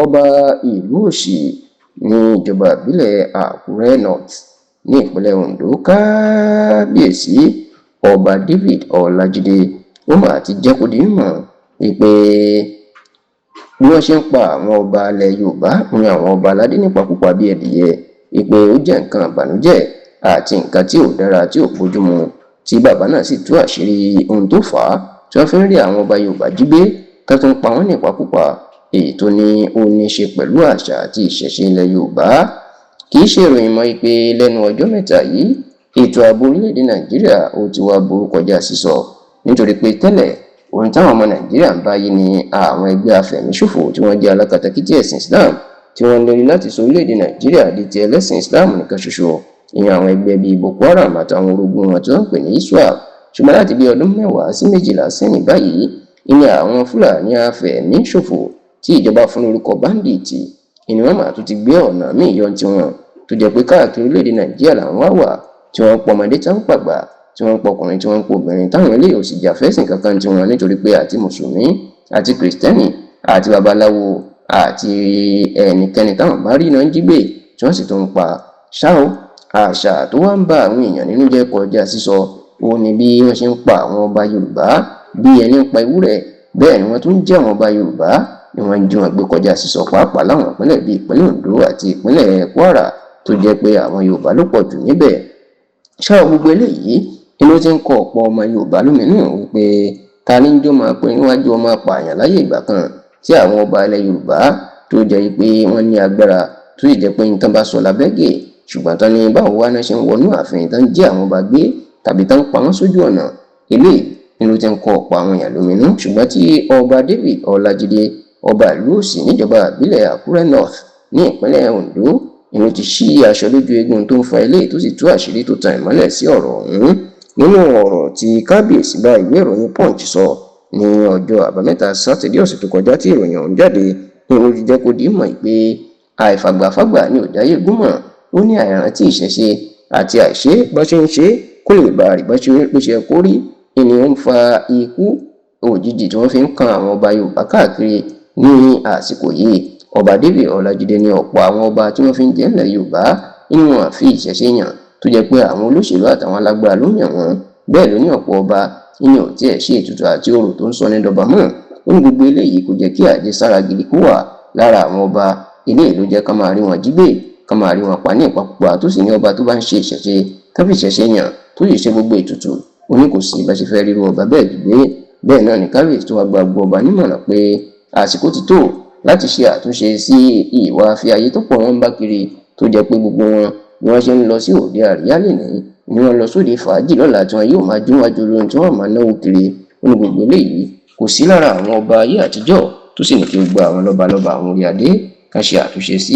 ọba ìlú Òṣì ní ìjọba ìbílẹ̀ Àkúrẹ́ North ní ìpínlẹ̀ Ondo kábíyèsí ọba David Ọlájídé ó mà ti jẹ́ kó di mímọ̀ wípé bí wọ́n ṣe ń pa àwọn ọba ilẹ̀ Yorùbá ní àwọn ọba aládé nípakúpa bí ẹdìyẹ wípé ó jẹ́ nǹkan ìbànújẹ́ àti nǹkan tí ò dára tí ò bójúmu tí bàbá náà sì tú àṣírí ohun tó fà á tí wọ́n fi ń rí àwọn ọba Yorùbá jí gbé tó tún pa wọ́n nípakúpa èyí tó ní ó ní ṣe pẹ̀lú àṣà àti ìṣẹ̀ṣe ilẹ̀ Yorùbá. Kì í ṣe ìròyìn mọ́ pé lẹ́nu ọjọ́ mẹ́ta yìí ètò ààbò orílẹ̀-èdè Nàìjíríà ó ti wá burú kọjá sísọ nítorí pé tẹ́lẹ̀ ohun táwọn ọmọ Nàìjíríà ń báyìí ni àwọn ẹgbẹ́ afẹ̀míṣòfò tí wọ́n jẹ́ alákatakítí ẹ̀sìn Islam tí wọ́n lérí láti sọ orílẹ̀-èdè Nàìjíríà di ti ẹlẹ́sìn Islam nìkan ṣoṣo ìyẹn àwọn ẹgbẹ́ bíi Boko Haram àtàwọn orogún wọn tí wọ́n ń pè ní ISWAP. Ṣùgbọ́n láti bí ọdún 10 sí 12 sẹ́yìn báyìí ìní àwọn Fúlàní afẹ̀míṣòfò tí ìjọba fún orúkọ báńdíìtì ìní wọn mà tún ti gbé ọ̀nà míì yọ tiwọn tó jẹ́ pé káàkiri orílẹ̀-èdè Nàìjíríà làwọn wà tí wọ́n ń pọmọdé tí wọ́n ń pàgbà tí wọ́n ń pọkùnrin tí wọ́n ń pọbìnrin táwọn eléyìí ò sì jà fẹ́sìn kankan tiwọn nítorí pé àti mùsùlùmí àti kìrìsìtẹ́nì àti babaláwo àti ẹnikẹ́ni táwọn bá rí náà ń jí gbé tí wọ́n sì tún ń pa ṣáò. Àṣà tó wá ń bá àwọn èèyàn nínú jẹ́ kọjá sísọ òun ni bí wọ́n ṣe ń pa àwọn ọba Yorùbá bí ẹni ń pa ewúrẹ́ bẹ́ẹ̀ ni wọ́n tún jẹ́ àwọn ọba Yorùbá ni wọ́n jí wọn gbé kọjá sísọ pàápàá láwọn ìpínlẹ̀ bíi ìpínlẹ̀ Ondo àti ìpínlẹ̀ Kwara tó jẹ́ pé àwọn Yorùbá ló pọ̀ jù níbẹ̀. Ṣáò gbogbo eléyìí inú ti ń kọ ọ̀pọ̀ ọmọ Yorùbá lóminú wípé ta ní jó máa pín níwájú ọmọ apààyàn láyé ìgbà kan tí àwọn ọba ilẹ̀ Yorùbá tó jẹ́ pé wọ́n ní agbára tó sì jẹ́ pé nǹkan bá sọ lábẹ́gẹ̀ ṣùgbọ́n tán ní báwo wá náà ṣe ń wọnú ààfin tán jí àwọn ọba gbé tàbí tán pa wọ́n sójú ọ̀nà eléyìí inú ti ń kọ ọ̀pọ̀ àwọn èèyàn lóminú. Ṣùgbọ́n tí ọba David Ọlájídé ọba ìlú Òṣì níjọba ìbílẹ̀ Àkúrẹ́ North ní ìpínlẹ̀ Ondo inú ti ṣí aṣọ lójú eégún tó ń fa eléyìí tó sì tú àṣírí tó tan ìmọ́lẹ̀ sí ọ̀rọ̀ ọ̀hún. Nínú ọ̀rọ̀ tí kábíyèsí bá ìwé ìròyìn Punch sọ ní ọjọ́ àbámẹ́ta sátidé ọ̀sẹ̀ tó kọjá tí ìròyìn ọ̀hún jáde ní ó ti jẹ́ kó di mọ̀ pé àìfàgbàfàgbà ní òdáyé gúnmọ̀ ó ní àìrántí ìṣẹ̀ṣe àti àìṣe bó ṣe ń ṣe kó lè bá rí bó ṣe kó rí ènìyàn ń fa ikú òjijì tí wọ́n fi ń kan àwọn ọba Yorùbá káàkiri ní àsìkò yìí. Ọba David Ọlájídé ní ọ̀pọ̀ àwọn ọba tí wọ́n fi ń jẹ ilẹ̀ Yorùbá inú wọn fi ìṣẹ̀ṣe yàn tó jẹ́ pé àwọn olóṣèlú àtàwọn alágbára ló yàn wọ́n bẹ́ẹ̀ ló ní ọ̀pọ̀ ọba inú ò tiẹ̀ ṣe ètùtù àti orò tó ń sọ ní dọba mọ́. Ó ní gbogbo eléyìí kò jẹ́ kí àjẹsára gidi kó wà lára àwọn ọba eléyìí ló jẹ́ ká máa rí wọn jí gbé ká máa rí wọn pa ní ìpakúpa tó sì ní ọba tó bá ń ṣe ìṣẹ̀ṣe tó fi ìṣẹ̀ṣe yàn tó sì ṣe gbogbo ètùtù ó ní kò sí bá ṣe fẹ́ ríru ọba bẹ́ẹ̀ dìgbé. Bẹ́ẹ̀ náà ni kábíyèsí tó wá gba gbogbo ọba nímọ̀ràn pé àsìkò ti tó láti ṣe àtúnṣe sí ìwà àfiayé tó pọ̀ wọn bá kiri tó jẹ́ pé gbogbo wọn bí wọ́n ṣe ń lọ sí òde àríyá lẹ́nìí ni wọ́n lọ sóde fàájì lọ́la tí wọn yóò máa jó wájú lóhun tí wọ́n máa náwó kiri. Ó ní gbogbo eléyìí kò sí lára àwọn ọba ayé àtijọ́ tó sì ní kí gbogbo àwọn lọ́balọ́ba àwọn orí adé ká ṣe àtúnṣe sí.